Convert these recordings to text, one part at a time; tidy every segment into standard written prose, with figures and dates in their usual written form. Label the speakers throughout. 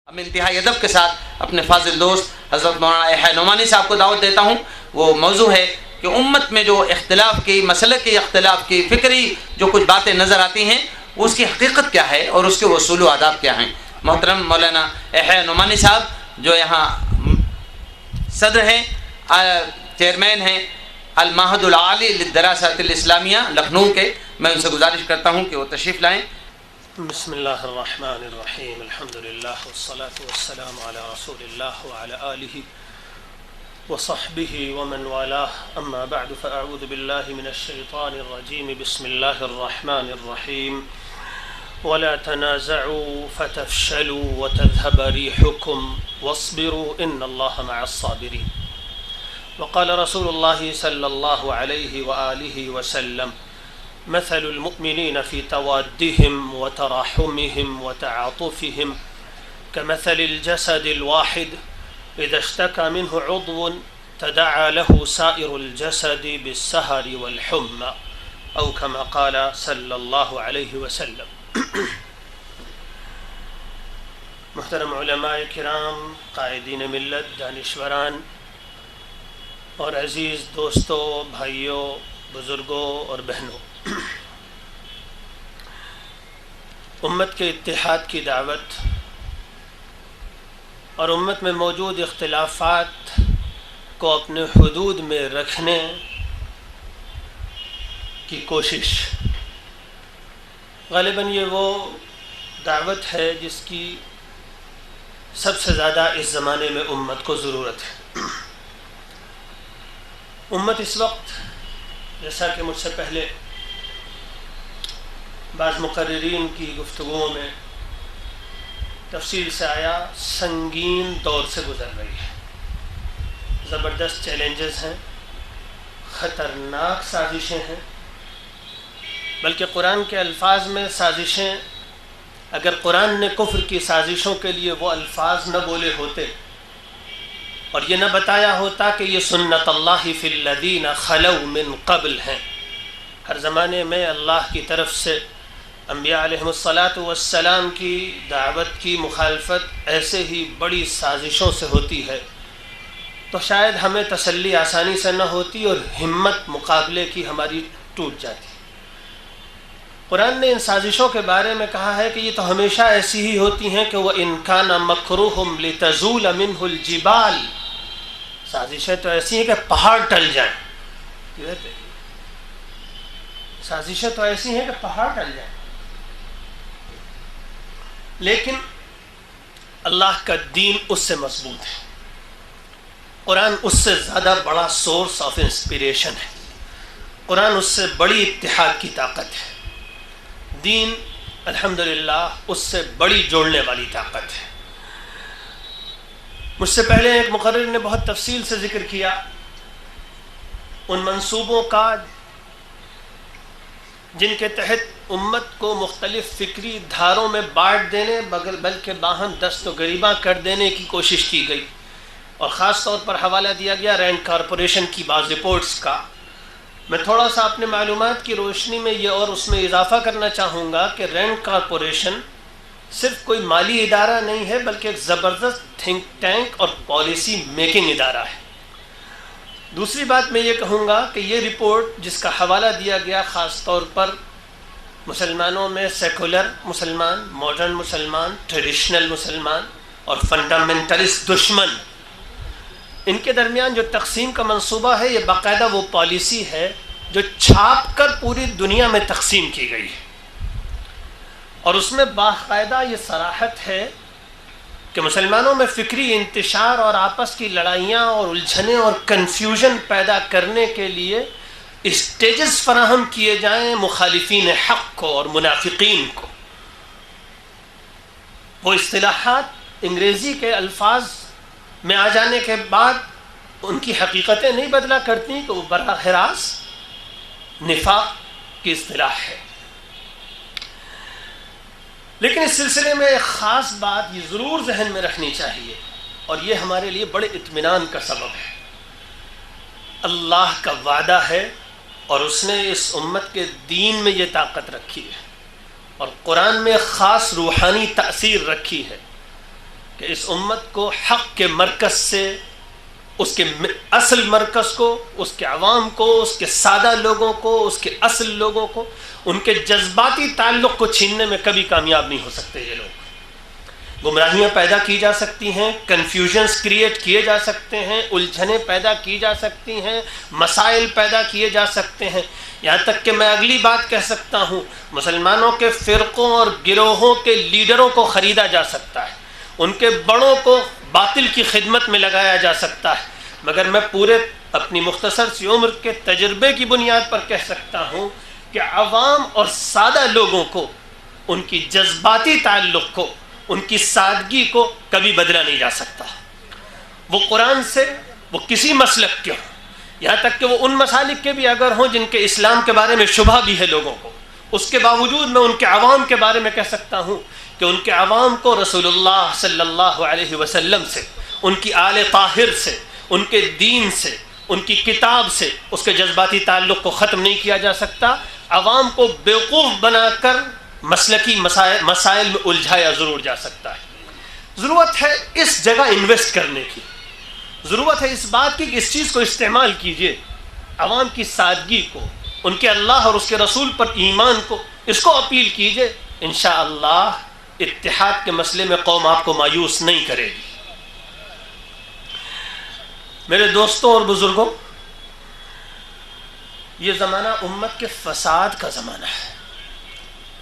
Speaker 1: میں انتہائی ادب کے ساتھ اپنے فاضل دوست حضرت مولانا یحییٰ نعمانی صاحب کو دعوت دیتا ہوں۔ وہ موضوع ہے کہ امت میں جو اختلاف کی مسلک کی اختلاف کی فکری جو کچھ باتیں نظر آتی ہیں اس کی حقیقت کیا ہے اور اس کے اصول و آداب کیا ہیں۔ محترم مولانا یحییٰ نعمانی صاحب جو یہاں صدر ہیں، چیئرمین ہیں المعہد العالی للدراسات الاسلامیہ لکھنؤ کے، میں ان سے گزارش کرتا ہوں کہ وہ تشریف لائیں۔
Speaker 2: بسم اللہ الرحمن الرحیم، الحمدللہ والصلاة والسلام علی رسول اللہ وعلی آلہ وصحبہ ومن والاہ، اما بعد فاعوذ باللہ من الشیطان الرجیم، بسم اللہ الرحمن الرحیم، ولا تنازعوا فتفشلوا وتذهب ريحكم واصبروا ان اللہ مع الصابرین، وقال رسول اللہ صلی اللہ علیہ وآلہ وسلم مثل المؤمنين في توادهم وتراحمهم وتعاطفهم كمثل الجسد الواحد إذا اشتكى منه عضو تداعى له سائر الجسد بالسهر والحمى أو كما قال صلى الله عليه وسلم۔ محترم علماء کرام، قائدین ملت، دانشوران اور عزیز دوستوں، بھائیوں، بزرگوں اور بہنوں، امت کے اتحاد کی دعوت اور امت میں موجود اختلافات کو اپنے حدود میں رکھنے کی کوشش، غالباً یہ وہ دعوت ہے جس کی سب سے زیادہ اس زمانے میں امت کو ضرورت ہے۔ امت اس وقت، جیسا کہ مجھ سے پہلے بعض مقررین کی گفتگوؤں میں تفصیل سے آیا، سنگین دور سے گزر رہی ہے۔ زبردست چیلنجز ہیں، خطرناک سازشیں ہیں، بلکہ قرآن کے الفاظ میں سازشیں، اگر قرآن نے کفر کی سازشوں کے لیے وہ الفاظ نہ بولے ہوتے اور یہ نہ بتایا ہوتا کہ یہ سنت اللہ فی الذین خلو من قبل ہیں، ہر زمانے میں اللہ کی طرف سے انبیاء علیہ السلام کی دعوت کی مخالفت ایسے ہی بڑی سازشوں سے ہوتی ہے، تو شاید ہمیں تسلی آسانی سے نہ ہوتی اور ہمت مقابلے کی ہماری ٹوٹ جاتی۔ قرآن نے ان سازشوں کے بارے میں کہا ہے کہ یہ تو ہمیشہ ایسی ہی ہوتی ہیں کہ وَإِن كَانَ مَكْرُهُمْ لِتَزُولَ مِنْهُ الْجِبَالِ، سازشیں تو ایسی ہیں کہ پہاڑ ٹل جائیں، سازشیں تو ایسی ہیں کہ پہاڑ ٹل جائیں، لیکن اللہ کا دین اس سے مضبوط ہے۔ قرآن اس سے زیادہ بڑا سورس آف انسپیریشن ہے، قرآن اس سے بڑی اتحاد کی طاقت ہے، دین الحمدللہ اس سے بڑی جوڑنے والی طاقت ہے۔ مجھ سے پہلے ایک مقرر نے بہت تفصیل سے ذکر کیا ان منصوبوں کا جن کے تحت امت کو مختلف فکری دھاروں میں بانٹ دینے بلکہ باہم دست و گریباں کر دینے کی کوشش کی گئی، اور خاص طور پر حوالہ دیا گیا رینڈ کارپوریشن کی بعض رپورٹس کا۔ میں تھوڑا سا اپنے معلومات کی روشنی میں یہ اور اس میں اضافہ کرنا چاہوں گا کہ رینڈ کارپوریشن صرف کوئی مالی ادارہ نہیں ہے، بلکہ ایک زبردست تھنک ٹینک اور پالیسی میکنگ ادارہ ہے۔ دوسری بات میں یہ کہوں گا کہ یہ رپورٹ جس کا حوالہ دیا گیا خاص طور پر مسلمانوں میں سیکولر مسلمان، ماڈرن مسلمان، ٹریڈیشنل مسلمان اور فنڈامنٹلسٹ دشمن، ان کے درمیان جو تقسیم کا منصوبہ ہے، یہ باقاعدہ وہ پالیسی ہے جو چھاپ کر پوری دنیا میں تقسیم کی گئی ہے، اور اس میں باقاعدہ یہ صراحت ہے کہ مسلمانوں میں فکری انتشار اور آپس کی لڑائیاں اور الجھنیں اور کنفیوژن پیدا کرنے کے لیے اسٹیجز فراہم کیے جائیں مخالفین حق کو اور منافقین کو۔ وہ اصطلاحات انگریزی کے الفاظ میں آ جانے کے بعد ان کی حقیقتیں نہیں بدلا کرتی کہ وہ براہ راست نفاق کی اصطلاح ہے۔ لیکن اس سلسلے میں ایک خاص بات یہ ضرور ذہن میں رکھنی چاہیے، اور یہ ہمارے لیے بڑے اطمینان کا سبب ہے۔ اللہ کا وعدہ ہے اور اس نے اس امت کے دین میں یہ طاقت رکھی ہے، اور قرآن میں خاص روحانی تأثیر رکھی ہے کہ اس امت کو حق کے مرکز سے، اس کے اصل مرکز کو، اس کے عوام کو، اس کے سادہ لوگوں کو، اس کے اصل لوگوں کو، ان کے جذباتی تعلق کو چھیننے میں کبھی کامیاب نہیں ہو سکتے یہ لوگ۔ گمراہیاں پیدا کی جا سکتی ہیں، کنفیوژنز کریٹ کیے جا سکتے ہیں، الجھنیں پیدا کی جا سکتی ہیں، مسائل پیدا کیے جا سکتے ہیں، یہاں تک کہ میں اگلی بات کہہ سکتا ہوں، مسلمانوں کے فرقوں اور گروہوں کے لیڈروں کو خریدا جا سکتا ہے، ان کے بڑوں کو باطل کی خدمت میں لگایا جا سکتا ہے، مگر میں پورے اپنی مختصر سی عمر کے تجربے کی بنیاد پر کہہ سکتا ہوں کہ عوام اور سادہ لوگوں کو ان کی جذباتی تعلق کو، ان کی سادگی کو کبھی بدلا نہیں جا سکتا۔ وہ قرآن سے، وہ کسی مسلک کے ہوں، یہاں تک کہ وہ ان مسالک کے بھی اگر ہوں جن کے اسلام کے بارے میں شبہ بھی ہے لوگوں کو، اس کے باوجود میں ان کے عوام کے بارے میں کہہ سکتا ہوں کہ ان کے عوام کو رسول اللہ صلی اللہ علیہ وسلم سے، ان کی آل طاہر سے، ان کے دین سے، ان کی کتاب سے اس کے جذباتی تعلق کو ختم نہیں کیا جا سکتا۔ عوام کو بیوقوف بنا کر مسلکی مسائل میں الجھایا ضرور جا سکتا ہے۔ ضرورت ہے اس جگہ انویسٹ کرنے کی، ضرورت ہے اس بات کی کہ اس چیز کو استعمال کیجئے، عوام کی سادگی کو، ان کے اللہ اور اس کے رسول پر ایمان کو، اس کو اپیل کیجئے، انشاءاللہ اتحاد کے مسئلے میں قوم آپ کو مایوس نہیں کرے گی۔ میرے دوستوں اور بزرگوں، یہ زمانہ امت کے فساد کا زمانہ ہے،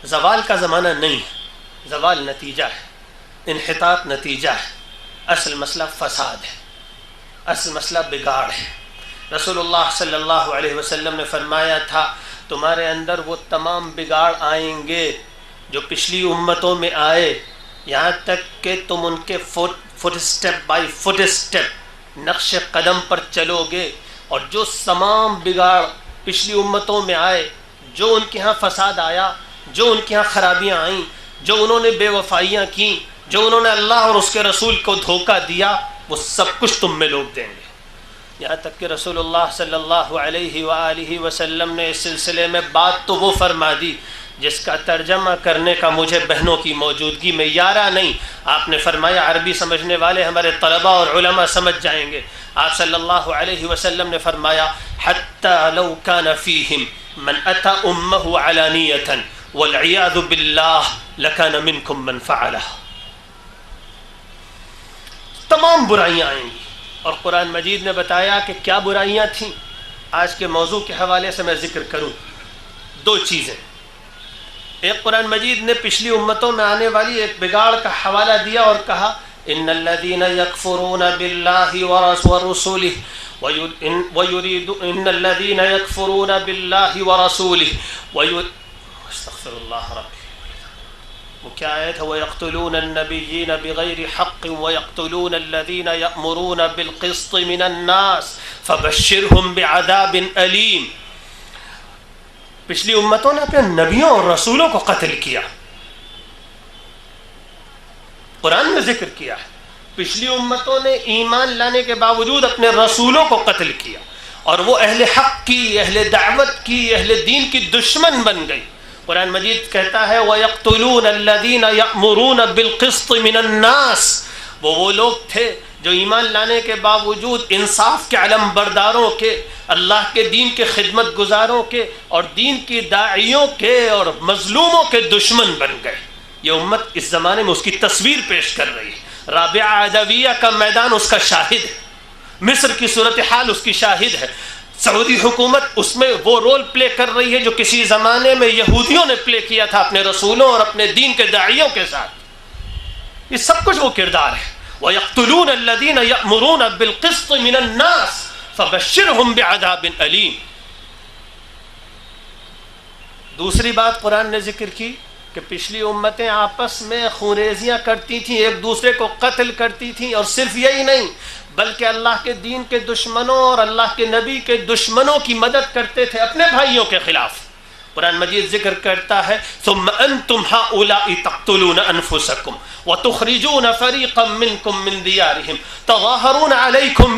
Speaker 2: زوال کا زمانہ نہیں ہے۔ زوال نتیجہ ہے، انحطاط نتیجہ ہے، اصل مسئلہ فساد ہے، اصل مسئلہ بگاڑ ہے۔ رسول اللہ صلی اللہ علیہ وسلم نے فرمایا تھا تمہارے اندر وہ تمام بگاڑ آئیں گے جو پچھلی امتوں میں آئے، یہاں تک کہ تم ان کے footstep by footstep نقش قدم پر چلو گے، اور جو تمام بگاڑ پچھلی امتوں میں آئے، جو ان کے ہاں فساد آیا، جو ان کے ہاں خرابیاں آئیں، جو انہوں نے بے وفائیاں کیں، جو انہوں نے اللہ اور اس کے رسول کو دھوکہ دیا، وہ سب کچھ تم میں لوگ دیں گے۔ یہاں تک کہ رسول اللہ صلی اللہ علیہ وآلہ وسلم نے اس سلسلے میں بات تو وہ فرما دی جس کا ترجمہ کرنے کا مجھے بہنوں کی موجودگی میں یارہ نہیں۔ آپ نے فرمایا، عربی سمجھنے والے ہمارے طلباء اور علماء سمجھ جائیں گے، آپ صلی اللہ علیہ وسلم نے فرمایا حَتَّى لَوْ كَانَ فِيهِمْ مَنْ أَتَى أُمَّهُ عَلَانِيَةً وَالْعِيَاذُ بِاللَّهِ لَكَانَ مِنْكُمْ مَنْ فَعَلَهُ۔ تمام برائیاں آئیں گی، اور قرآن مجید نے بتایا کہ کیا برائیاں تھیں۔ آج کے موضوع کے حوالے سے میں ذکر کروں دو چیزیں۔ ایک، قرآن مجید نے پچھلی امتوں میں آنے والی ایک بگاڑ کا حوالہ دیا اور کہا ان الذين يكفرون بالله ورسوله ان الذين يكفرون بالله ورسوله استغفر الله ربي، وہ کیا آیت ہے، وَيَقْتُلُونَ النَّبِيِّينَ بِغَيْرِ حَقٍّ وَيَقْتُلُونَ الَّذِينَ يَأْمُرُونَ بِالْقِسْطِ مِنَ النَّاسِ فَبَشِّرْهُمْ بِعَذَابٍ أَلِيمٍ۔ پچھلی امتوں نے اپنے نبیوں اور رسولوں کو قتل کیا، قرآن میں ذکر کیا ہے۔ پچھلی امتوں نے ایمان لانے کے باوجود اپنے رسولوں کو قتل کیا، اور وہ اہل حق کی، اہل دعوت کی، اہل دین کی دشمن بن گئی۔ قرآن مجید کہتا ہے وَيَقْتُلُونَ الَّذِينَ يَأْمُرُونَ بِالْقِسْطِ مِنَ النَّاسِ، وہ لوگ تھے جو ایمان لانے کے باوجود انصاف کے علم برداروں کے، اللہ کے دین کے خدمت گزاروں کے، اور دین کی داعیوں کے اور مظلوموں کے دشمن بن گئے۔ یہ امت اس زمانے میں اس کی تصویر پیش کر رہی ہے۔ رابعہ عدویہ کا میدان اس کا شاہد ہے، مصر کی صورتحال اس کی شاہد ہے، سعودی حکومت اس میں وہ رول پلے کر رہی ہے جو کسی زمانے میں یہودیوں نے پلے کیا تھا اپنے رسولوں اور اپنے دین کے داعیوں کے ساتھ۔ یہ سب کچھ وہ کردار ہے۔ وَيَقْتُلُونَ الَّذِينَ يَأْمُرُونَ بِالْقِسْطِ مِنَ النَّاسِ فَبَشِّرْهُمْ بِعَذَابٍ أَلِيمٍ۔ دوسری بات قرآن نے ذکر کی کہ پچھلی امتیں آپس میں خونریزیاں کرتی تھیں، ایک دوسرے کو قتل کرتی تھیں، اور صرف یہی نہیں بلکہ اللہ کے دین کے دشمنوں اور اللہ کے نبی کے دشمنوں کی مدد کرتے تھے اپنے بھائیوں کے خلاف۔ قرآن مجید ذکر کرتا ہے ثم انتم هؤلاء تقتلون انفسكم وتخرجون فريقا منكم من ديارهم تظاهرون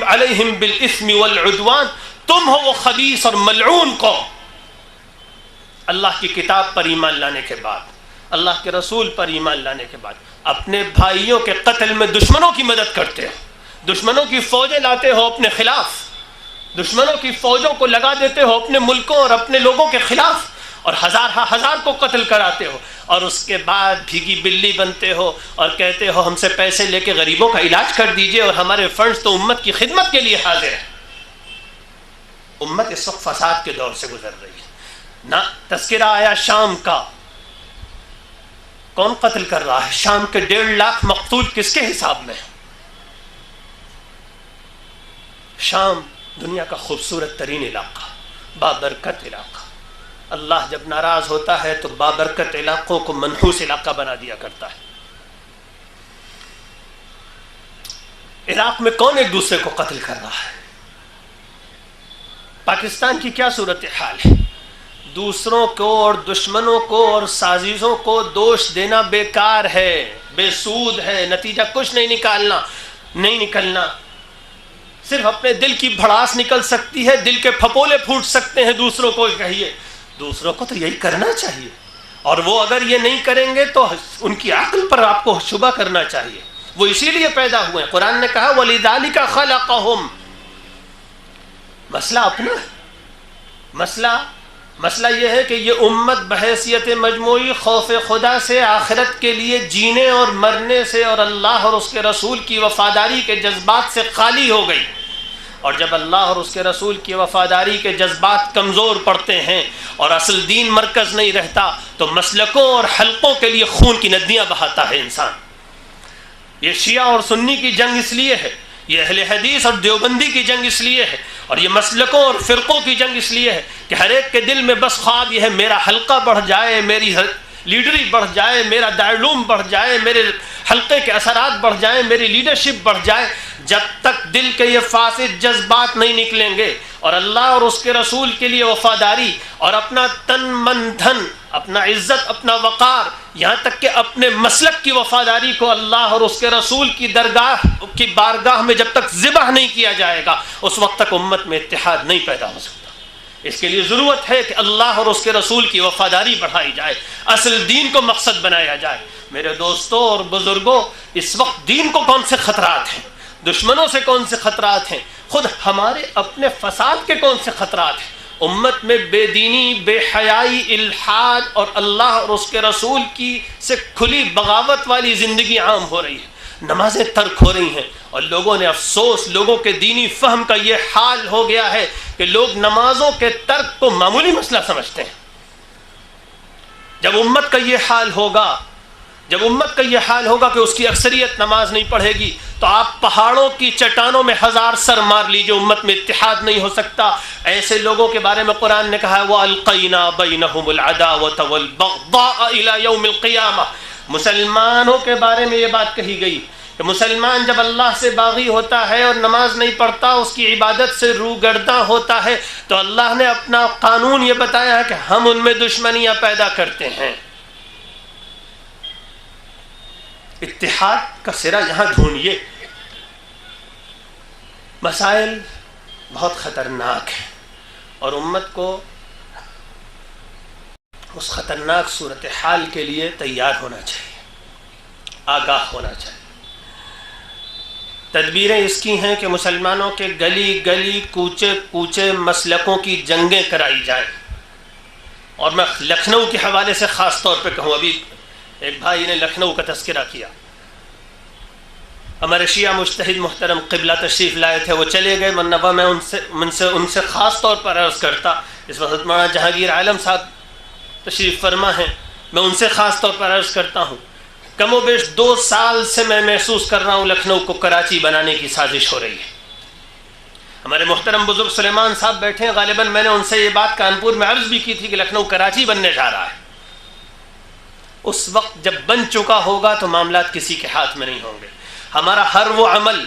Speaker 2: عليهم بالاثم والعدوان، تم ہو وہ خبیث اور ملعون قوم، اللہ کی کتاب پر ایمان لانے کے بعد، اللہ کے رسول پر ایمان لانے کے بعد اپنے بھائیوں کے قتل میں دشمنوں کی مدد کرتے ہو، دشمنوں کی فوجیں لاتے ہو اپنے خلاف، دشمنوں کی فوجوں کو لگا دیتے ہو اپنے ملکوں اور اپنے لوگوں کے خلاف، اور ہزار کو قتل کراتے ہو، اور اس کے بعد بھیگی بلی بنتے ہو اور کہتے ہو ہم سے پیسے لے کے غریبوں کا علاج کر دیجئے اور ہمارے فنڈز تو امت کی خدمت کے لیے حاضر ہیں۔ امت اس وقت فساد کے دور سے گزر رہی ہے۔ نہ تذکرہ آیا شام کا، کون قتل کر رہا ہے؟ شام کے 1.5 لاکھ مقتول کس کے حساب میں؟ شام دنیا کا خوبصورت ترین علاقہ، بابرکت علاقہ۔ اللہ جب ناراض ہوتا ہے تو بابرکت علاقوں کو منحوس علاقہ بنا دیا کرتا ہے۔ عراق میں کون ایک دوسرے کو قتل کر رہا ہے؟ پاکستان کی کیا صورتحال ہے؟ دوسروں کو اور دشمنوں کو اور سازشوں کو دوش دینا بیکار ہے، بے سود ہے، نتیجہ کچھ نہیں نکلنا، صرف اپنے دل کی بھڑاس نکل سکتی ہے، دل کے پھپولے پھوٹ سکتے ہیں۔ دوسروں کو کہیے، دوسروں کو تو یہی کرنا چاہیے، اور وہ اگر یہ نہیں کریں گے تو ان کی عقل پر آپ کو شبہ کرنا چاہیے۔ وہ اسی لیے پیدا ہوئے ہیں۔ قرآن نے کہا وَلِذَلِكَ خَلَقَهُمْ۔ مسئلہ اپنا مسئلہ یہ ہے کہ یہ امت بحیثیت مجموعی خوف خدا سے، آخرت کے لیے جینے اور مرنے سے اور اللہ اور اس کے رسول کی وفاداری کے جذبات سے خالی ہو گئی، اور جب اللہ اور اس کے رسول کی وفاداری کے جذبات کمزور پڑتے ہیں اور اصل دین مرکز نہیں رہتا تو مسلکوں اور حلقوں کے لیے خون کی ندیاں بہاتا ہے انسان۔ یہ شیعہ اور سنی کی جنگ اس لیے ہے، یہ اہل حدیث اور دیوبندی کی جنگ اس لیے ہے، اور یہ مسلکوں اور فرقوں کی جنگ اس لیے ہے کہ ہر ایک کے دل میں بس خواب یہ ہے میرا حلقہ بڑھ جائے، میری لیڈری بڑھ جائے، میرا دارالعلوم بڑھ جائے، میرے حلقے کے اثرات بڑھ جائیں، میری لیڈرشپ بڑھ جائے۔ جب تک دل کے یہ فاسد جذبات نہیں نکلیں گے اور اللہ اور اس کے رسول کے لیے وفاداری اور اپنا تن من دھن، اپنا عزت، اپنا وقار، یہاں تک کہ اپنے مسلک کی وفاداری کو اللہ اور اس کے رسول کی درگاہ کی بارگاہ میں جب تک ذبح نہیں کیا جائے گا، اس وقت تک امت میں اتحاد نہیں پیدا ہو سکتا۔ اس کے لیے ضرورت ہے کہ اللہ اور اس کے رسول کی وفاداری بڑھائی جائے، اصل دین کو مقصد بنایا جائے۔ میرے دوستوں اور بزرگوں، اس وقت دین کو کون سے خطرات ہیں، دشمنوں سے کون سے خطرات ہیں، خود ہمارے اپنے فساد کے کون سے خطرات ہیں۔ امت میں بے دینی، بے حیائی، الحاد اور اللہ اور اس کے رسول کی سے کھلی بغاوت والی زندگی عام ہو رہی ہے، نمازیں ترک ہو رہی ہیں، اور لوگوں نے افسوس، لوگوں کے دینی فہم کا یہ حال ہو گیا ہے کہ لوگ نمازوں کے ترک کو معمولی مسئلہ سمجھتے ہیں۔ جب امت کا یہ حال ہوگا کہ اس کی اکثریت نماز نہیں پڑھے گی تو آپ پہاڑوں کی چٹانوں میں 1000 سر مار لیجئے، امت میں اتحاد نہیں ہو سکتا۔ ایسے لوگوں کے بارے میں قرآن نے کہا ہے وَأَلْقَيْنَا بَيْنَهُمُ الْعَدَاوَةَ وَالْبَغْضَاءَ إِلَى يَوْمِ الْقِيَامَةِ۔ مسلمانوں کے بارے میں یہ بات کہی گئی کہ مسلمان جب اللہ سے باغی ہوتا ہے اور نماز نہیں پڑھتا، اس کی عبادت سے روگرداں ہوتا ہے، تو اللہ نے اپنا قانون یہ بتایا ہے کہ ہم ان میں دشمنیاں پیدا کرتے ہیں۔ اتحاد کا سرا یہاں ڈھونڈیے۔ مسائل بہت خطرناک ہیں اور امت کو اس خطرناک صورتحال کے لیے تیار ہونا چاہیے، آگاہ ہونا چاہیے۔ تدبیریں اس کی ہیں کہ مسلمانوں کے گلی گلی، کوچے کوچے مسلکوں کی جنگیں کرائی جائیں، اور میں لکھنؤ کے حوالے سے خاص طور پہ کہوں، ابھی ایک بھائی نے لکھنؤ کا تذکرہ کیا، ہمارے شیعہ مجتہد محترم قبلہ تشریف لائے تھے، وہ چلے گئے، منبع میں ان سے خاص طور پر عرض کرتا، اس وقت مولانا جہانگیر عالم صاحب تشریف فرما ہیں، میں ان سے خاص طور پر عرض کرتا ہوں، کم و بیش 2 سال سے میں محسوس کر رہا ہوں لکھنؤ کو کراچی بنانے کی سازش ہو رہی ہے۔ ہمارے محترم بزرگ سلیمان صاحب بیٹھے ہیں، غالباً میں نے ان سے یہ بات کانپور میں عرض بھی کی تھی کہ لکھنؤ کراچی بننے جا رہا ہے۔ اس وقت جب بن چکا ہوگا تو معاملات کسی کے ہاتھ میں نہیں ہوں گے۔ ہمارا ہر وہ عمل،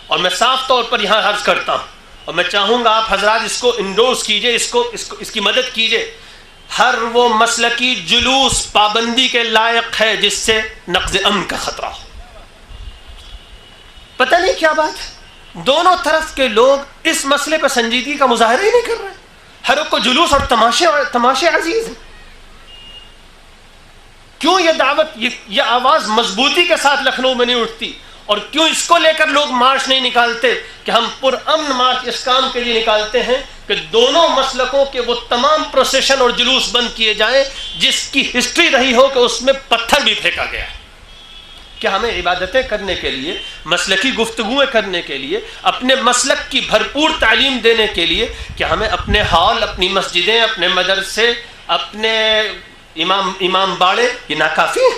Speaker 2: اور میں صاف طور پر یہاں عرض کرتا ہوں اور میں چاہوں گا آپ حضرات اس کو انڈورس کیجئے، اس کی مدد کیجئے، ہر وہ مسلکی جلوس پابندی کے لائق ہے جس سے نقض امن کا خطرہ ہو۔ پتہ نہیں کیا بات ہے، دونوں طرف کے لوگ اس مسئلے پہ سنجیدگی کا مظاہرہ ہی نہیں کر رہے، ہر ایک کو جلوس اور تماشے عزیز ہیں۔ کیوں یہ دعوت، یہ آواز مضبوطی کے ساتھ لکھنؤ میں نہیں اٹھتی، اور کیوں اس کو لے کر لوگ مارچ نہیں نکالتے کہ ہم پرامن مارچ اس کام کے لیے نکالتے ہیں کہ دونوں مسلکوں کے وہ تمام پروسیشن اور جلوس بند کیے جائیں جس کی ہسٹری رہی ہو کہ اس میں پتھر بھی پھینکا گیا ہے. کہ ہمیں عبادتیں کرنے کے لیے، مسلکی گفتگویں کرنے کے لیے، اپنے مسلک کی بھرپور تعلیم دینے کے لیے، کہ ہمیں اپنے ہال، اپنی مسجدیں، اپنے مدرسے، اپنے امام باڑے یہ ناکافی ہے؟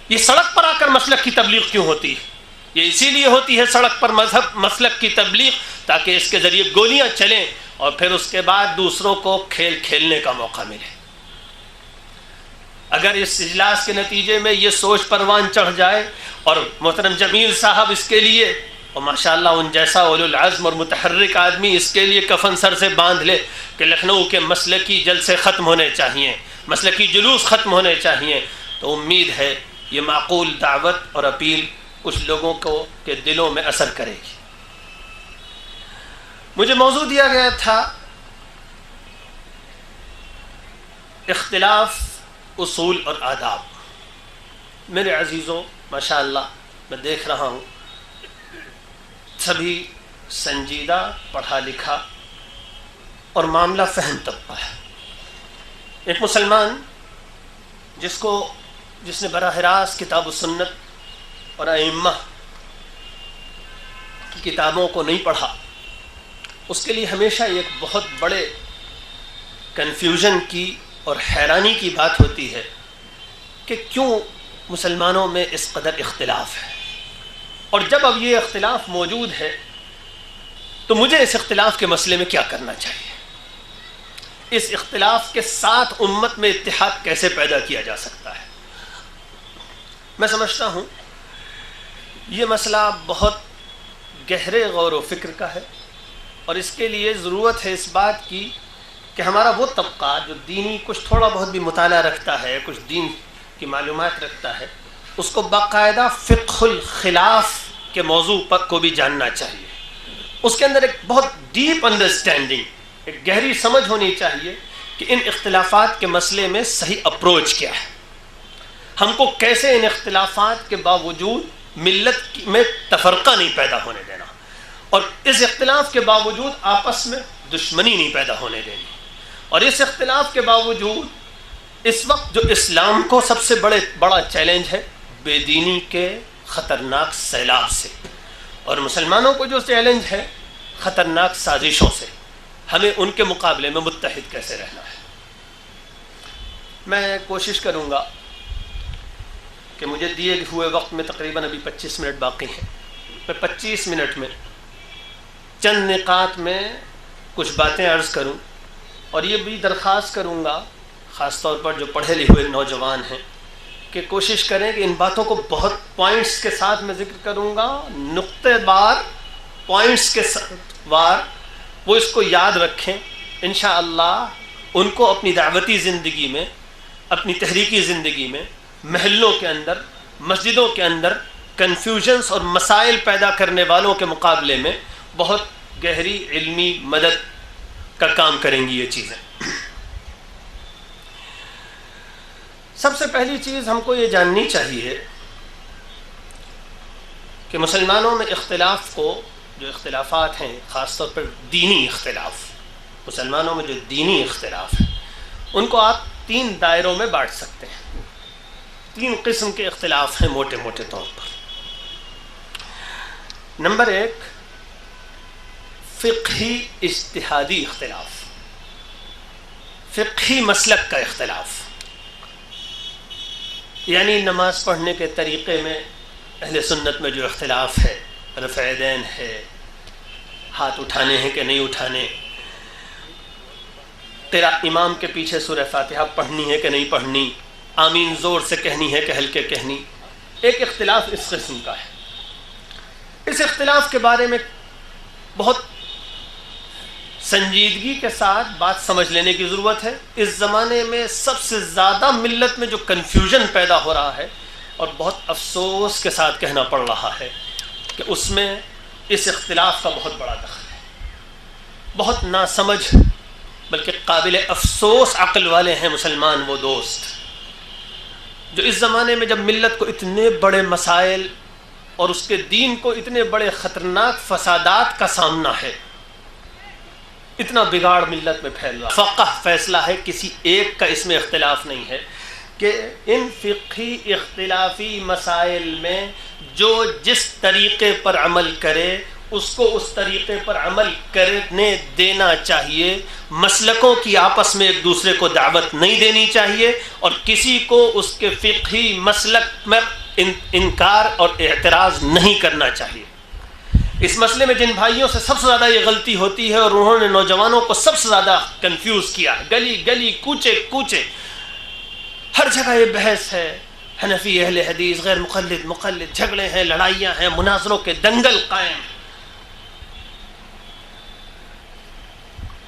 Speaker 2: یہ سڑک پر آ کر مسلک کی تبلیغ کیوں ہوتی ہے؟ یہ اسی لیے ہوتی ہے سڑک پر مسلک کی تبلیغ تاکہ اس کے ذریعے گولیاں چلیں اور پھر اس کے بعد دوسروں کو کھیل کھیلنے کا موقع ملے. اگر اس اجلاس کے نتیجے میں یہ سوچ پروان چڑھ جائے اور محترم جمیل صاحب اس کے لیے، اور ماشاءاللہ ان جیسا اولو العزم اور متحرک آدمی اس کے لیے کفن سر سے باندھ لے کہ لکھنؤ کے مسلکی جلسے ختم ہونے چاہیے، مسلکی جلوس ختم ہونے چاہیے، تو امید ہے یہ معقول دعوت اور اپیل کچھ لوگوں کو کے دلوں میں اثر کرے گی. مجھے موضوع دیا گیا تھا اختلاف، اصول اور آداب. میرے عزیزوں، ماشاءاللہ میں دیکھ رہا ہوں سبھی سنجیدہ، پڑھا لکھا اور معاملہ فہم طبقہ ہے. ایک مسلمان جس نے براہ راست کتاب و سنت اور ائمہ کی کتابوں کو نہیں پڑھا، اس کے لیے ہمیشہ ایک بہت بڑے کنفیوژن کی اور حیرانی کی بات ہوتی ہے کہ کیوں مسلمانوں میں اس قدر اختلاف ہے، اور جب اب یہ اختلاف موجود ہے تو مجھے اس اختلاف کے مسئلے میں کیا کرنا چاہیے، اس اختلاف کے ساتھ امت میں اتحاد کیسے پیدا کیا جا سکتا ہے. میں سمجھتا ہوں یہ مسئلہ بہت گہرے غور و فکر کا ہے، اور اس کے لیے ضرورت ہے اس بات کی کہ ہمارا وہ طبقہ جو دینی کچھ تھوڑا بہت بھی مطالعہ رکھتا ہے، کچھ دین کی معلومات رکھتا ہے، اس کو باقاعدہ فقہ الخلاف کے موضوع پر کو بھی جاننا چاہیے. اس کے اندر ایک بہت ڈیپ انڈرسٹینڈنگ، ایک گہری سمجھ ہونی چاہیے کہ ان اختلافات کے مسئلے میں صحیح اپروچ کیا ہے، ہم کو کیسے ان اختلافات کے باوجود ملت میں تفرقہ نہیں پیدا ہونے دینا، اور اس اختلاف کے باوجود آپس میں دشمنی نہیں پیدا ہونے دینی، اور اس اختلاف کے باوجود اس وقت جو اسلام کو سب سے بڑا چیلنج ہے بے دینی کے خطرناک سیلاب سے، اور مسلمانوں کو جو چیلنج ہے خطرناک سازشوں سے، ہمیں ان کے مقابلے میں متحد کیسے رہنا ہے. میں کوشش کروں گا کہ مجھے دیے ہوئے وقت میں تقریباً ابھی 25 منٹ باقی ہیں، میں 25 منٹ میں چند نقاط میں کچھ باتیں عرض کروں، اور یہ بھی درخواست کروں گا خاص طور پر جو پڑھے لکھے ہوئے نوجوان ہیں کہ کوشش کریں کہ ان باتوں کو بہت پوائنٹس کے ساتھ میں ذکر کروں گا، نقطے بار پوائنٹس کے وار وہ اس کو یاد رکھیں. انشاءاللہ ان کو اپنی دعوتی زندگی میں، اپنی تحریکی زندگی میں، محلوں کے اندر، مسجدوں کے اندر کنفیوژنس اور مسائل پیدا کرنے والوں کے مقابلے میں بہت گہری علمی مدد کا کام کریں گی یہ چیزیں. سب سے پہلی چیز ہم کو یہ جاننی چاہیے کہ مسلمانوں میں اختلاف کو، جو اختلافات ہیں خاص طور پر دینی اختلاف، مسلمانوں میں جو دینی اختلاف ہے ان کو آپ 3 دائروں میں بانٹ سکتے ہیں. 3 قسم کے اختلاف ہیں موٹے موٹے طور پر. نمبر 1 فقہی اجتہادی اختلاف، فقہی مسلک کا اختلاف، یعنی نماز پڑھنے کے طریقے میں اہل سنت میں جو اختلاف ہے، رفع یدین ہے، ہاتھ اٹھانے ہیں کہ نہیں اٹھانے، امام کے پیچھے سورہ فاتحہ پڑھنی ہے کہ نہیں پڑھنی، آمین زور سے کہنی ہے کہ ہلکے کہنی. ایک اختلاف اس قسم کا ہے. اس اختلاف کے بارے میں بہت سنجیدگی کے ساتھ بات سمجھ لینے کی ضرورت ہے. اس زمانے میں سب سے زیادہ ملت میں جو کنفیوژن پیدا ہو رہا ہے، اور بہت افسوس کے ساتھ کہنا پڑ رہا ہے کہ اس میں اس اختلاف کا بہت بڑا دخل ہے. بہت ناسمجھ بلکہ قابل افسوس عقل والے ہیں مسلمان وہ دوست جو اس زمانے میں جب ملت کو اتنے بڑے مسائل اور اس کے دین کو اتنے بڑے خطرناک فسادات کا سامنا ہے، اتنا بگاڑ ملت میں پھیل رہا، فقہ فیصلہ ہے، کسی ایک کا اس میں اختلاف نہیں ہے کہ ان فقہی اختلافی مسائل میں جو جس طریقے پر عمل کرے اس کو اس طریقے پر عمل کرنے دینا چاہیے، مسلکوں کی آپس میں ایک دوسرے کو دعوت نہیں دینی چاہیے، اور کسی کو اس کے فقہی مسلک میں انکار اور اعتراض نہیں کرنا چاہیے۔ اس مسئلے میں جن بھائیوں سے سب سے زیادہ یہ غلطی ہوتی ہے اور انہوں نے نوجوانوں کو سب سے زیادہ کنفیوز کیا، گلی گلی کوچے کوچے ہر جگہ یہ بحث ہے، حنفی اہل حدیث غیر مقلد مقلد، جھگڑے ہیں، لڑائیاں ہیں، مناظروں کے دنگل قائم۔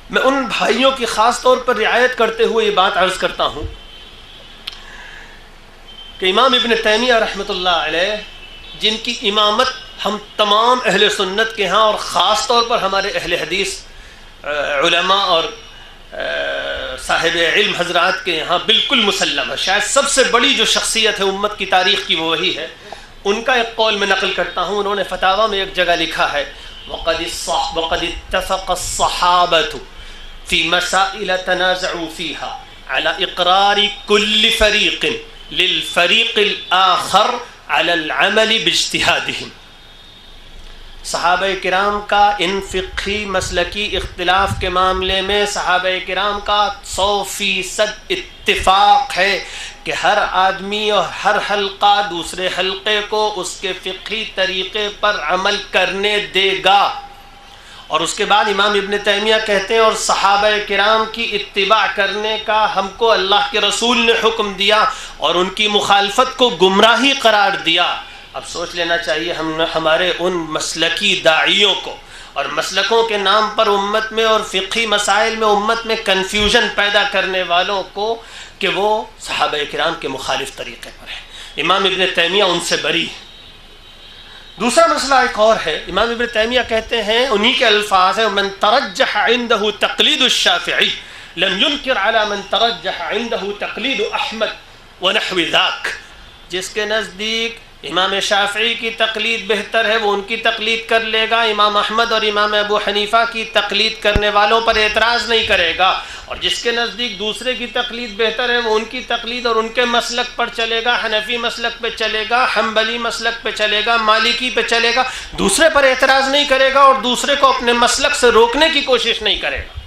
Speaker 2: میں ان بھائیوں کی خاص طور پر رعایت کرتے ہوئے یہ بات عرض کرتا ہوں کہ امام ابن تیمیہ رحمۃ اللہ علیہ، جن کی امامت ہم تمام اہل سنت کے ہاں اور خاص طور پر ہمارے اہل حدیث علماء اور صاحب علم حضرات کے یہاں بالکل مسلم ہے، شاید سب سے بڑی جو شخصیت ہے امت کی تاریخ کی وہ وہی ہے، ان کا ایک قول میں نقل کرتا ہوں۔ انہوں نے فتاویٰ میں ایک جگہ لکھا ہے، وَقَدِ اتَّفَقَ الصَّحَابَةُ فِي مَسَائِلَ تَنَازَعُوا فِيهَا عَلَى إِقْرَارِ كُلِّ فَرِيقٍ لِلْفَرِيقِ الْآخَرِ عَلَى الْعَمَلِ بِاجْتِهَادِهِمْ۔ صحابہ کرام کا ان فقہی مسلکی اختلاف کے معاملے میں صحابہ کرام کا 100% اتفاق ہے کہ ہر آدمی اور ہر حلقہ دوسرے حلقے کو اس کے فقہی طریقے پر عمل کرنے دے گا۔ اور اس کے بعد امام ابن تیمیہ کہتے ہیں اور صحابہ کرام کی اتباع کرنے کا ہم کو اللہ کے رسول نے حکم دیا اور ان کی مخالفت کو گمراہی قرار دیا۔ اب سوچ لینا چاہیے ہمارے ان مسلکی داعیوں کو اور مسلکوں کے نام پر امت میں اور فقہی مسائل میں امت میں کنفیوژن پیدا کرنے والوں کو کہ وہ صحابہ کرام کے مخالف طریقے پر ہیں۔ امام ابن تیمیہ ان سے بری ہے۔ دوسرا مسئلہ ایک اور ہے، امام ابن تیمیہ کہتے ہیں، انہی کے الفاظ ہیں، من ترجح عنده تقلید الشافعی لم ينکر على من ترجح عنده تقلید احمد ونحو ذاک۔ جس کے نزدیک امام شافعی کی تقلید بہتر ہے وہ ان کی تقلید کر لے گا، امام احمد اور امام ابو حنیفہ کی تقلید کرنے والوں پر اعتراض نہیں کرے گا، اور جس کے نزدیک دوسرے کی تقلید بہتر ہے وہ ان کی تقلید اور ان کے مسلک پر چلے گا، حنفی مسلک پہ چلے گا، حنبلی مسلک پہ چلے گا، مالکی پہ چلے گا، دوسرے پر اعتراض نہیں کرے گا اور دوسرے کو اپنے مسلک سے روکنے کی کوشش نہیں کرے گا۔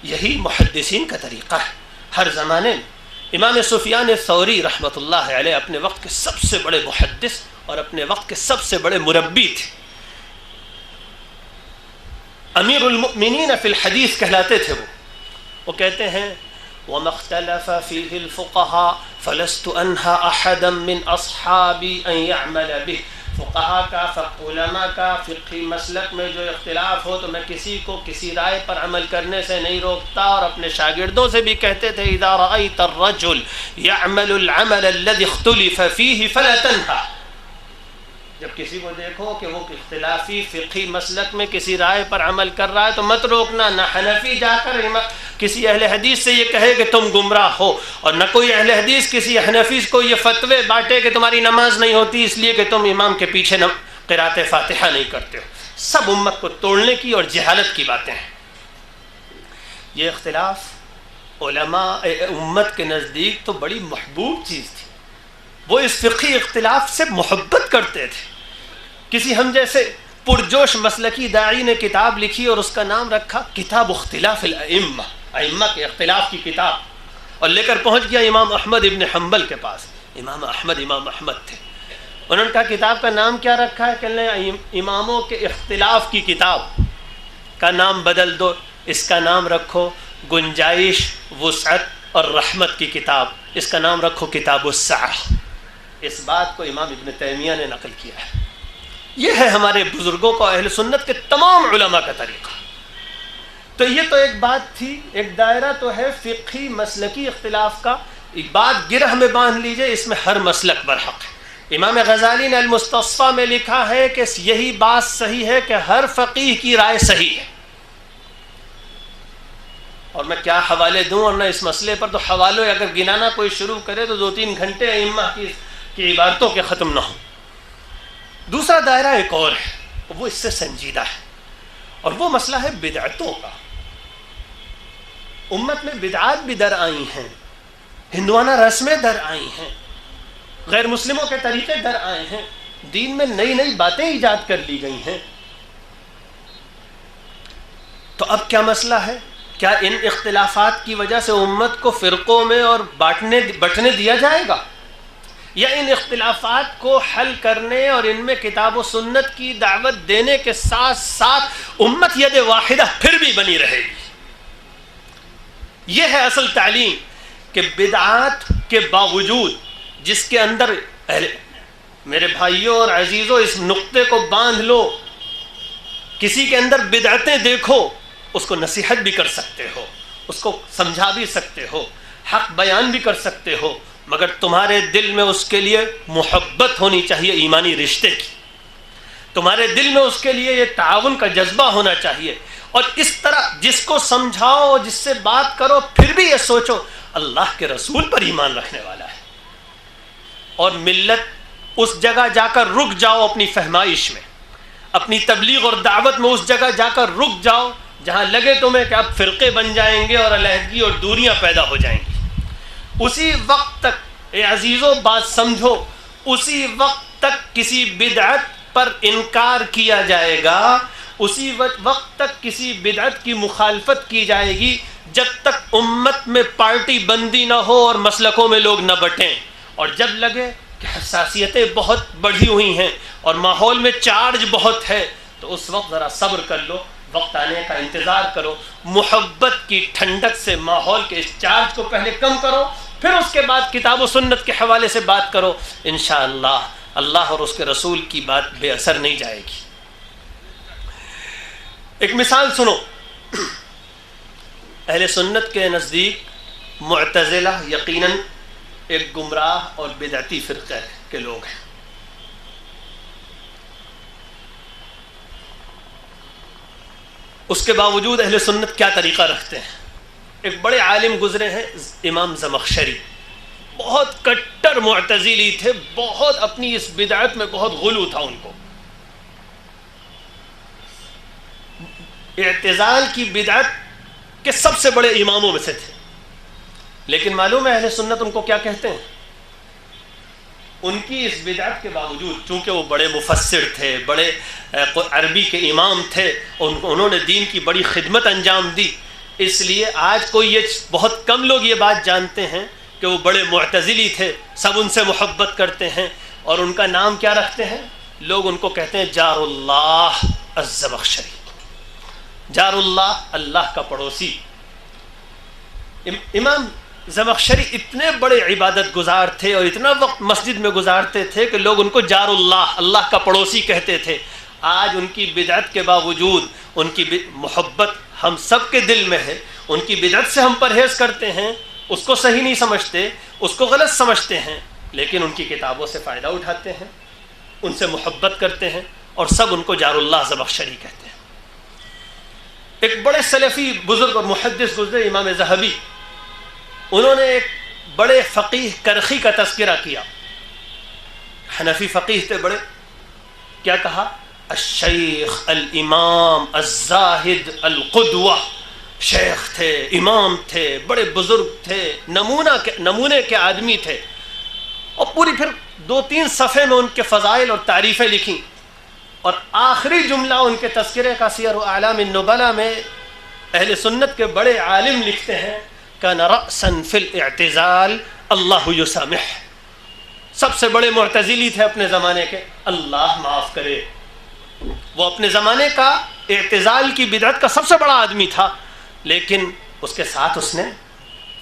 Speaker 2: یہی محدثین کا طریقہ ہے ہر زمانے میں۔ امام سفیان ثوری رحمۃ اللہ علیہ اپنے وقت کے سب سے بڑے محدث اور اپنے وقت کے سب سے بڑے مربی تھے، امیر المؤمنین فی الحدیث کہلاتے تھے۔ وہ کہتے ہیں وَمَا اخْتَلَفَ فِيهِ الْفُقَهَاءُ فَلَسْتُ أَنْهَى أَحَدًا مِّنْ أَصْحَابِي أَنْ يَعْمَلَ بِهِ۔ فقہا کا علماء کا فقہی مسلک میں جو اختلاف ہو تو میں کسی کو کسی رائے پر عمل کرنے سے نہیں روکتا، اور اپنے شاگردوں سے بھی کہتے تھے اذا رأيت الرجل يعمل العمل الذي اختلف فيه فلا تنهى۔ جب کسی کو دیکھو کہ وہ اختلافی فقہی مسلک میں کسی رائے پر عمل کر رہا ہے تو مت روکنا۔ نہ حنفی جا کر کسی اہل حدیث سے یہ کہے کہ تم گمراہ ہو، اور نہ کوئی اہل حدیث کسی حنفی کو یہ فتوے بانٹے کہ تمہاری نماز نہیں ہوتی اس لیے کہ تم امام کے پیچھے قرات فاتحہ نہیں کرتے ہو۔ سب امت کو توڑنے کی اور جہالت کی باتیں ہیں۔ یہ اختلاف علماء امت کے نزدیک تو بڑی محبوب چیز تھی، وہ اس فقہی اختلاف سے محبت کرتے تھے۔ کسی ہم جیسے پرجوش مسلکی داعی نے کتاب لکھی اور اس کا نام رکھا کتاب اختلاف الائمہ، ائمہ کے اختلاف کی کتاب، اور لے کر پہنچ گیا امام احمد ابن حنبل کے پاس۔ امام احمد تھے، انہوں نے کہا کتاب کا نام کیا رکھا ہے؟ کہنے لگے اماموں کے اختلاف کی کتاب کا نام بدل دو، اس کا نام رکھو گنجائش، وسعت اور رحمت کی کتاب، اس کا نام رکھو کتاب السعہ۔ اس بات کو امام ابن تیمیہ نے نقل کیا ہے۔ یہ ہے ہمارے بزرگوں کو، اہل سنت کے تمام علماء کا طریقہ۔ تو یہ تو ایک بات تھی، ایک دائرہ تو ہے فقہی مسلکی اختلاف کا، ایک بات گرہ میں باندھ لیجئے، اس میں ہر مسلک برحق ہے۔ امام غزالی نے المستصفیٰ میں لکھا ہے کہ یہی بات صحیح ہے کہ ہر فقیہ کی رائے صحیح ہے، اور میں کیا حوالے دوں اور نہ اس مسئلے پر تو حوالے اگر گنانا کوئی شروع کرے تو 2-3 گھنٹے ائمہ کی عبارتوں کے ختم نہ ہوں۔ دوسرا دائرہ ایک اور ہے، وہ اس سے سنجیدہ ہے، اور وہ مسئلہ ہے بدعتوں کا۔ امت میں بدعات بھی در آئی ہیں، ہندوانہ رسمیں در آئی ہیں، غیر مسلموں کے طریقے در آئے ہیں، دین میں نئی نئی باتیں ایجاد کر لی گئی ہیں۔ تو اب کیا مسئلہ ہے؟ کیا ان اختلافات کی وجہ سے امت کو فرقوں میں اور بٹنے دیا جائے گا، یا ان اختلافات کو حل کرنے اور ان میں کتاب و سنت کی دعوت دینے کے ساتھ ساتھ امت ید واحدہ پھر بھی بنی رہے گی؟ یہ ہے اصل تعلیم، کہ بدعات کے باوجود جس کے اندر میرے بھائیوں اور عزیزوں اس نقطے کو باندھ لو، کسی کے اندر بدعتیں دیکھو اس کو نصیحت بھی کر سکتے ہو، اس کو سمجھا بھی سکتے ہو، حق بیان بھی کر سکتے ہو، مگر تمہارے دل میں اس کے لیے محبت ہونی چاہیے ایمانی رشتے کی، تمہارے دل میں اس کے لیے یہ تعاون کا جذبہ ہونا چاہیے، اور اس طرح جس کو سمجھاؤ، جس سے بات کرو، پھر بھی یہ سوچو اللہ کے رسول پر ایمان رکھنے والا ہے، اور ملت اس جگہ جا کر رک جاؤ اپنی فہمائش میں، اپنی تبلیغ اور دعوت میں اس جگہ جا کر رک جاؤ جہاں لگے تمہیں کہ اب فرقے بن جائیں گے اور علیحدگی اور دوریاں پیدا ہو جائیں گی۔ اسی وقت تک اے عزیزوں بات سمجھو، اسی وقت تک کسی بدعت پر انکار کیا جائے گا، اسی وقت تک کسی بدعت کی مخالفت کی جائے گی جب تک امت میں پارٹی بندی نہ ہو اور مسلکوں میں لوگ نہ بٹیں، اور جب لگے کہ حساسیتیں بہت بڑھی ہوئی ہیں اور ماحول میں چارج بہت ہے تو اس وقت ذرا صبر کر لو، وقت آنے کا انتظار کرو، محبت کی ٹھنڈک سے ماحول کے اس چارج کو پہلے کم کرو، پھر اس کے بعد کتاب و سنت کے حوالے سے بات کرو، انشاءاللہ اللہ اور اس کے رسول کی بات بے اثر نہیں جائے گی۔ ایک مثال سنو، اہل سنت کے نزدیک معتزلہ یقیناً ایک گمراہ اور بدعتی فرقہ کے لوگ ہیں۔ اس کے باوجود اہل سنت کیا طریقہ رکھتے ہیں؟ ایک بڑے عالم گزرے ہیں امام زمخشری، بہت کٹر معتزلی تھے، بہت اپنی اس بدعت میں بہت غلو تھا ان کو، اعتزال کی بدعت کے سب سے بڑے اماموں میں سے تھے، لیکن معلوم ہے اہل سنت ان کو کیا کہتے ہیں؟ ان کی اس بدعت کے باوجود، چونکہ وہ بڑے مفسر تھے، بڑے عربی کے امام تھے، انہوں نے دین کی بڑی خدمت انجام دی، اس لیے آج کوئی یہ بہت کم لوگ یہ بات جانتے ہیں کہ وہ بڑے معتزلی تھے، سب ان سے محبت کرتے ہیں، اور ان کا نام کیا رکھتے ہیں؟ لوگ ان کو کہتے ہیں جار اللہ الزمخشری، جار اللہ، اللہ کا پڑوسی۔ امام زمخشری اتنے بڑے عبادت گزار تھے اور اتنا وقت مسجد میں گزارتے تھے کہ لوگ ان کو جار اللہ، اللہ کا پڑوسی کہتے تھے۔ آج ان کی بدعت کے باوجود ان کی محبت ہم سب کے دل میں ہے، ان کی بدعت سے ہم پرہیز کرتے ہیں، اس کو صحیح نہیں سمجھتے، اس کو غلط سمجھتے ہیں، لیکن ان کی کتابوں سے فائدہ اٹھاتے ہیں، ان سے محبت کرتے ہیں، اور سب ان کو جار اللہ زمخشری کہتے ہیں۔ ایک بڑے سلفی بزرگ اور محدث گزرے امام ذہبی، انہوں نے ایک بڑے فقیہ کرخی کا تذکرہ کیا، حنفی فقیہ تھے بڑے، کیا کہا؟ الشیخ الامام الزاہد القدوہ، شیخ تھے، امام تھے، بڑے بزرگ تھے، نمونے کے آدمی تھے، اور پوری پھر 2-3 صفحے میں ان کے فضائل اور تعریفیں لکھیں، اور آخری جملہ ان کے تذکرے کا سیر اعلام النبلاء میں اہل سنت کے بڑے عالم لکھتے ہیں کان رأسا فی الاعتزال اللہ یسامح، سب سے بڑے معتزلی تھے اپنے زمانے کے، اللہ معاف کرے۔ وہ اپنے زمانے کا اعتزال کی بدعت کا سب سے بڑا آدمی تھا، لیکن اس کے ساتھ اس نے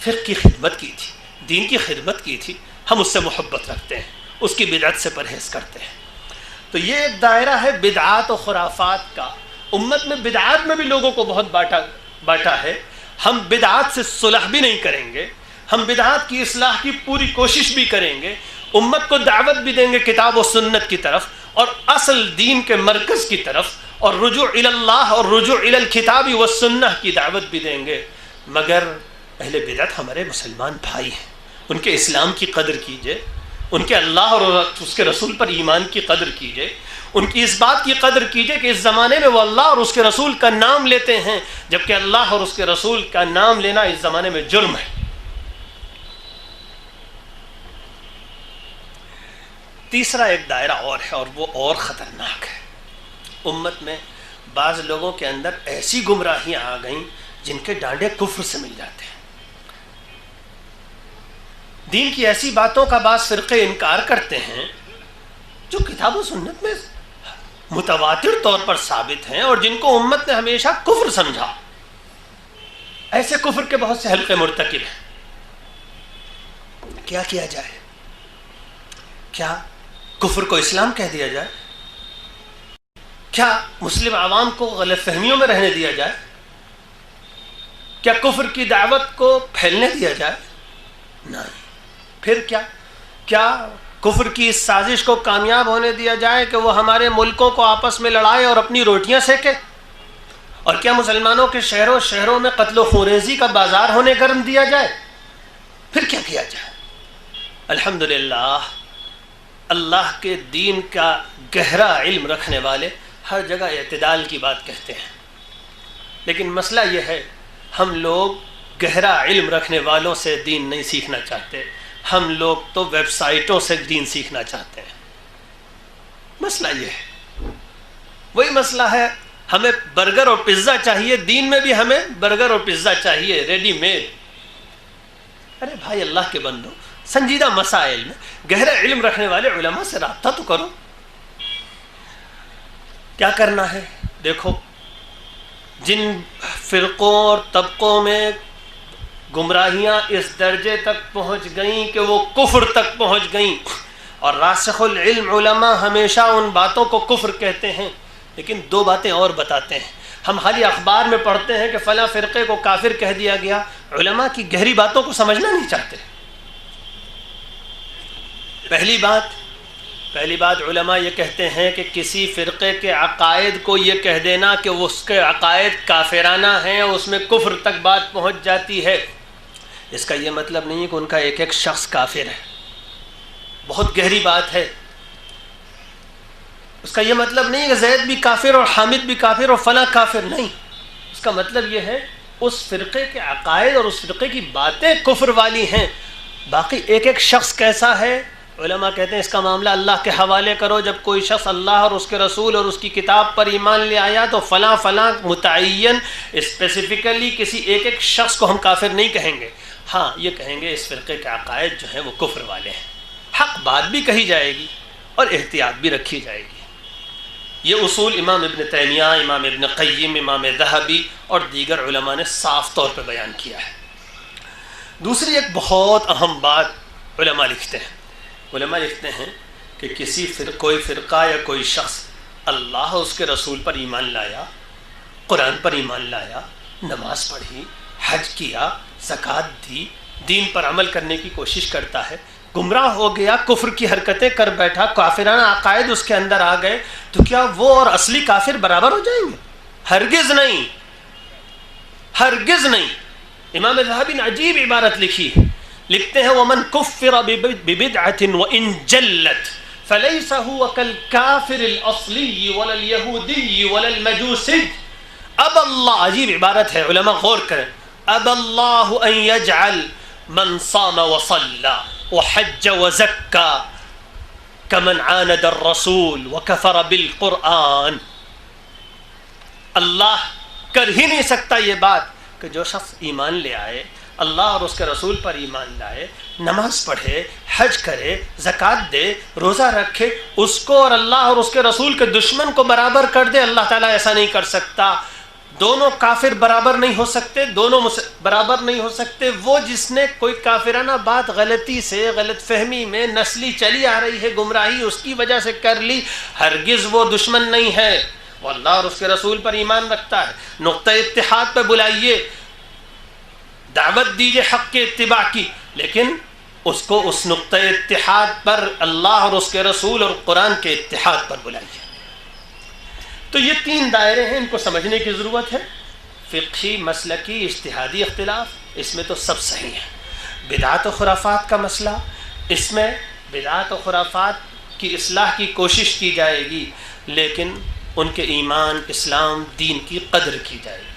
Speaker 2: فقہ کی خدمت کی تھی، دین کی خدمت کی تھی، ہم اس سے محبت رکھتے ہیں، اس کی بدعت سے پرہیز کرتے ہیں۔ تو یہ ایک دائرہ ہے بدعات و خرافات کا۔ امت میں بدعات میں بھی لوگوں کو بہت بانٹا ہے، ہم بدعات سے صلح بھی نہیں کریں گے، ہم بدعات کی اصلاح کی پوری کوشش بھی کریں گے، امت کو دعوت بھی دیں گے کتاب و سنت کی طرف اور اصل دین کے مرکز کی طرف، اور رجوع الی اللہ اور رجوع الی الکتاب والسنہ کی دعوت بھی دیں گے، مگر اہل بدعت ہمارے مسلمان بھائی ہیں، ان کے اسلام کی قدر کیجئے، ان کے اللہ اور اس کے رسول پر ایمان کی قدر کیجئے، ان کی اس بات کی قدر کیجئے کہ اس زمانے میں وہ اللہ اور اس کے رسول کا نام لیتے ہیں، جبکہ اللہ اور اس کے رسول کا نام لینا اس زمانے میں جرم ہے۔ تیسرا ایک دائرہ اور ہے، اور وہ اور خطرناک ہے۔ امت میں بعض لوگوں کے اندر ایسی گمراہیاں آ گئیں جن کے ڈانڈے کفر سے مل جاتے ہیں۔ دین کی ایسی باتوں کا بعض فرقے انکار کرتے ہیں جو کتاب و سنت میں متواتر طور پر ثابت ہیں اور جن کو امت نے ہمیشہ کفر سمجھا۔ ایسے کفر کے بہت سے حلقے مرتکب ہیں۔ کیا کیا جائے؟ کیا کفر کو اسلام کہہ دیا جائے؟ کیا مسلم عوام کو غلط فہمیوں میں رہنے دیا جائے؟ کیا کفر کی دعوت کو پھیلنے دیا جائے؟ نہیں۔ پھر کیا کفر کی اس سازش کو کامیاب ہونے دیا جائے کہ وہ ہمارے ملکوں کو آپس میں لڑائے اور اپنی روٹیاں سیکے؟ اور کیا مسلمانوں کے شہروں میں قتل و خونریزی کا بازار ہونے گرم دیا جائے؟ پھر کیا کیا جائے؟ الحمدللہ اللہ کے دین کا گہرا علم رکھنے والے ہر جگہ اعتدال کی بات کہتے ہیں، لیکن مسئلہ یہ ہے ہم لوگ گہرا علم رکھنے والوں سے دین نہیں سیکھنا چاہتے، ہم لوگ تو ویب سائٹوں سے دین سیکھنا چاہتے ہیں۔ مسئلہ یہ ہے، وہی مسئلہ ہے، ہمیں برگر اور پیزا چاہیے، دین میں بھی ہمیں برگر اور پیزا چاہیے ریڈی میڈ۔ ارے بھائی اللہ کے بندو، سنجیدہ مسائل میں گہرا علم رکھنے والے علماء سے رابطہ تو کرو۔ کیا کرنا ہے؟ دیکھو، جن فرقوں اور طبقوں میں گمراہیاں اس درجے تک پہنچ گئیں کہ وہ کفر تک پہنچ گئیں، اور راسخ العلم علماء ہمیشہ ان باتوں کو کفر کہتے ہیں، لیکن دو باتیں اور بتاتے ہیں۔ ہم خالی اخبار میں پڑھتے ہیں کہ فلاں فرقے کو کافر کہہ دیا گیا، علماء کی گہری باتوں کو سمجھنا نہیں چاہتے۔ پہلی بات علماء یہ کہتے ہیں کہ کسی فرقے کے عقائد کو یہ کہہ دینا کہ اس کے عقائد کافرانہ ہیں، اس میں کفر تک بات پہنچ جاتی ہے، اس کا یہ مطلب نہیں ہے کہ ان کا ایک ایک شخص کافر ہے۔ بہت گہری بات ہے۔ اس کا یہ مطلب نہیں ہے کہ زید بھی کافر اور حامد بھی کافر اور فلاں کافر، نہیں۔ اس کا مطلب یہ ہے اس فرقے کے عقائد اور اس فرقے کی باتیں کفر والی ہیں، باقی ایک ایک شخص کیسا ہے، علماء کہتے ہیں اس کا معاملہ اللہ کے حوالے کرو۔ جب کوئی شخص اللہ اور اس کے رسول اور اس کی کتاب پر ایمان لے آیا تو فلاں فلاں متعین اسپیسیفکلی کسی ایک ایک شخص کو ہم کافر نہیں کہیں گے، ہاں یہ کہیں گے اس فرقے کے عقائد جو ہیں وہ کفر والے ہیں۔ حق بات بھی کہی جائے گی اور احتیاط بھی رکھی جائے گی۔ یہ اصول امام ابن تیمیہ، امام ابن قیم، امام ذہبی اور دیگر علماء نے صاف طور پہ بیان کیا ہے۔ دوسری ایک بہت اہم بات علماء لکھتے ہیں کہ کوئی فرقہ یا کوئی شخص اللہ اور اس کے رسول پر ایمان لایا، قرآن پر ایمان لایا، نماز پڑھی، حج کیا، زکوٰۃ دی، دین پر عمل کرنے کی کوشش کرتا ہے، گمراہ ہو گیا، کفر کی حرکتیں کر بیٹھا، کافرانہ عقائد اس کے اندر آ گئے، تو کیا وہ اور اصلی کافر برابر ہو جائیں گے؟ ہرگز نہیں، ہرگز نہیں۔ امام ذہبی نے عجیب عبارت لکھی ہے، لکھتے ہیں وَمَنْ كُفِّرَ بِبِدْعَةٍ وَإِنْ جَلَّتْ فَلَيْسَ هُوَ كَالْكَافِرِ الْأَصْلِيِّ وَلَا الْيَهُودِيِّ وَلَا الْمَجُوسِيِّ۔ اب اللہ، عجیب عبارت ہے، علماء غور کریں، اب اللہ ان يجعل من صام وصلى وحج وزكى كمن عاند الرسول وكفر بالقرآن۔ اللہ کر ہی نہیں سکتا یہ بات کہ جو شخص ایمان لے آئے، اللہ اور اس کے رسول پر ایمان لائے، نماز پڑھے، حج کرے، زکوٰۃ دے، روزہ رکھے، اس کو اور اللہ اور اس کے رسول کے دشمن کو برابر کر دے۔ اللہ تعالیٰ ایسا نہیں کر سکتا۔ دونوں کافر برابر نہیں ہو سکتے، دونوں برابر نہیں ہو سکتے۔ وہ جس نے کوئی کافرانہ بات غلطی سے، غلط فہمی میں، نسلی چلی آ رہی ہے گمراہی، اس کی وجہ سے کر لی، ہرگز وہ دشمن نہیں ہے، وہ اللہ اور اس کے رسول پر ایمان رکھتا ہے۔ نقطہ اتحاد پہ بلائیے، دعوت دیجیے حق کے اتباع کی، لیکن اس کو اس نقطہ اتحاد پر، اللہ اور اس کے رسول اور قرآن کے اتحاد پر بلائیے۔ تو یہ تین دائرے ہیں، ان کو سمجھنے کی ضرورت ہے۔ فقہی مسلکی اجتہادی اختلاف اس میں تو سب صحیح ہے. بدعات و خرافات کا مسئلہ، اس میں بدعات و خرافات کی اصلاح کی کوشش کی جائے گی، لیکن ان کے ایمان، اسلام، دین کی قدر کی جائے گی.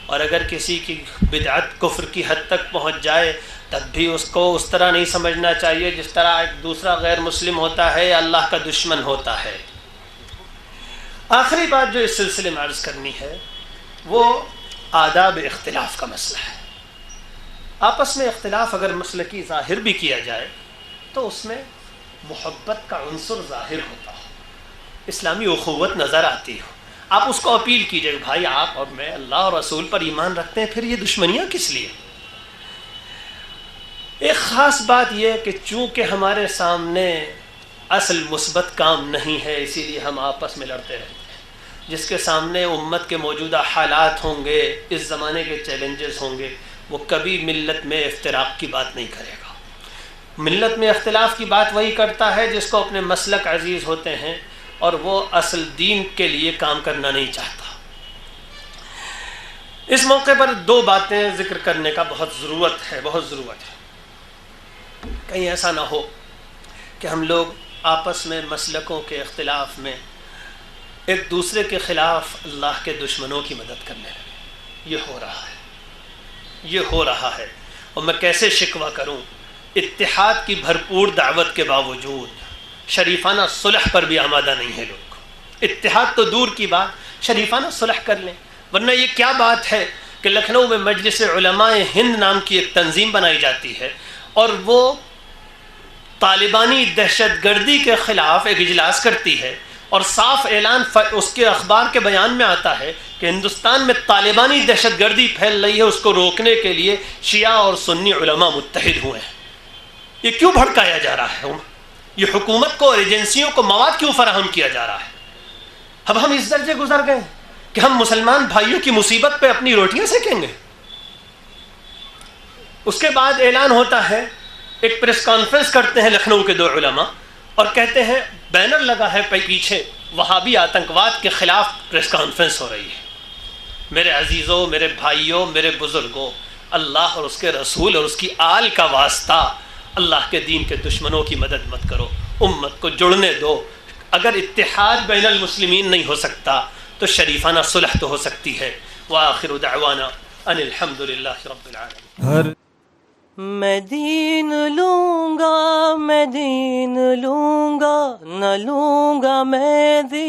Speaker 2: اور اگر کسی کی بدعت کفر کی حد تک پہنچ جائے تب بھی اس کو اس طرح نہیں سمجھنا چاہیے جس طرح ایک دوسرا غیر مسلم ہوتا ہے یا اللہ کا دشمن ہوتا ہے. آخری بات جو اس سلسلے میں عرض کرنی ہے وہ آداب اختلاف کا مسئلہ ہے. آپس میں اختلاف اگر مسلکی ظاہر بھی کیا جائے تو اس میں محبت کا عنصر ظاہر ہوتا ہو، اسلامی اخوت نظر آتی ہو. آپ اس کو اپیل کیجئے، بھائی آپ اور میں اللہ اور رسول پر ایمان رکھتے ہیں، پھر یہ دشمنیاں کس لیے؟ ایک خاص بات یہ کہ چونکہ ہمارے سامنے اصل مثبت کام نہیں ہے، اسی لیے ہم آپس میں لڑتے رہتے ہیں. جس کے سامنے امت کے موجودہ حالات ہوں گے، اس زمانے کے چیلنجز ہوں گے، وہ کبھی ملت میں افتراق کی بات نہیں کرے گا. ملت میں اختلاف کی بات وہی کرتا ہے جس کو اپنے مسلک عزیز ہوتے ہیں اور وہ اصل دین کے لیے کام کرنا نہیں چاہتا. اس موقع پر دو باتیں ذکر کرنے کا بہت ضرورت ہے. کہیں ایسا نہ ہو کہ ہم لوگ آپس میں مسلکوں کے اختلاف میں ایک دوسرے کے خلاف اللہ کے دشمنوں کی مدد کرنے لگے. یہ ہو رہا ہے اور میں کیسے شکوہ کروں. اتحاد کی بھرپور دعوت کے باوجود شریفانہ صلح پر بھی آمادہ نہیں ہے لوگ. اتحاد تو دور کی بات، شریفانہ صلح کر لیں. ورنہ یہ کیا بات ہے کہ لکھنؤ میں مجلس علماء ہند نام کی ایک تنظیم بنائی جاتی ہے اور وہ طالبانی دہشت گردی کے خلاف ایک اجلاس کرتی ہے اور صاف اعلان اس کے اخبار کے بیان میں آتا ہے کہ ہندوستان میں طالبانی دہشت گردی پھیل رہی ہے، اس کو روکنے کے لیے شیعہ اور سنی علماء متحد ہوئے ہیں. یہ کیوں بھڑکایا جا رہا ہے؟ یہ حکومت کو اور ایجنسیوں کو مواد کیوں فراہم کیا جا رہا ہے؟ اب ہم اس درجے گزر گئے کہ ہم مسلمان بھائیوں کی مصیبت پہ اپنی روٹیاں سیکیں گے. اس کے بعد اعلان ہوتا ہے، ایک پریس کانفرنس کرتے ہیں لکھنؤ کے دو علماء اور کہتے ہیں بینر لگا ہے پیچھے وہابی آتنکواد کے خلاف پریس کانفرنس ہو رہی ہے. میرے عزیزوں، میرے بھائیوں، میرے بزرگوں، اللہ اور اس کے رسول اور اس کی آل کا واسطہ، اللہ کے دین کے دشمنوں کی مدد مت کرو. امت کو جڑنے دو. اگر اتحاد بین المسلمین نہیں ہو سکتا تو شریفانہ صلح تو ہو سکتی ہے. وآخر دعوانا ان الحمد للہ رب العالمین.
Speaker 3: میں دین لوں گا، میں دین لوں گا، نہ لوں گا میں دین